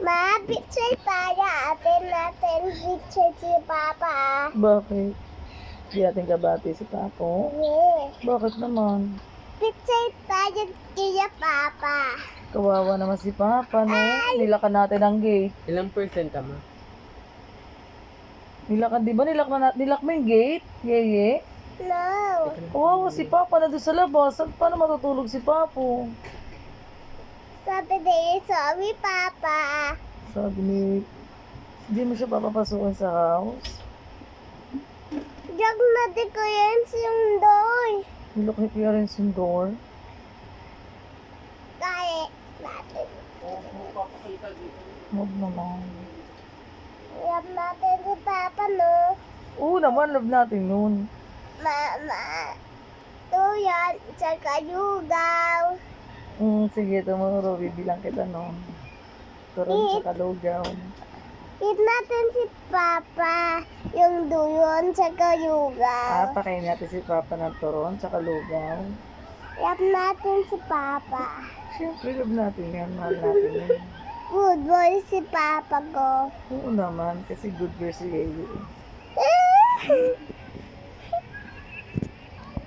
Ma, picture tayo. Atin natin picture si Papa. Bakit? Di ating kabati si Papo? Yeah. Bakit naman? Picture tayo kaya Papa. Kawawa naman si Papa, no? Nilakan natin ang gate. Ilang percent ama? Nilakan, di ba? Nilak mo yung gate? Yeye? No. Kawawa si Papa na doon sa labas. Paano matutulog si Papo? Sabi niya, sorry Papa. Sabi ni... Hindi mo siya papapasukin sa house. Diyan natin ko yan sundoy. Nilak ni Kuya rin yung door. Kaya natin. Huwag naman. Yan natin si Papa, no? Oo naman, love natin yun. Mama. Tuyan, tsaka yugaw. Sige, tumuro, bibilang kita noon. Turon sa kalugaw. Eat natin si Papa. Yung duyon, tsaka yugaw. Pakain natin si Papa ng turon sa kalugaw. Yan natin si Papa. Siyempre, love natin yan. Mahal natin yan. Good boy si Papa ko. Oo naman, kasi good girl si Yeye.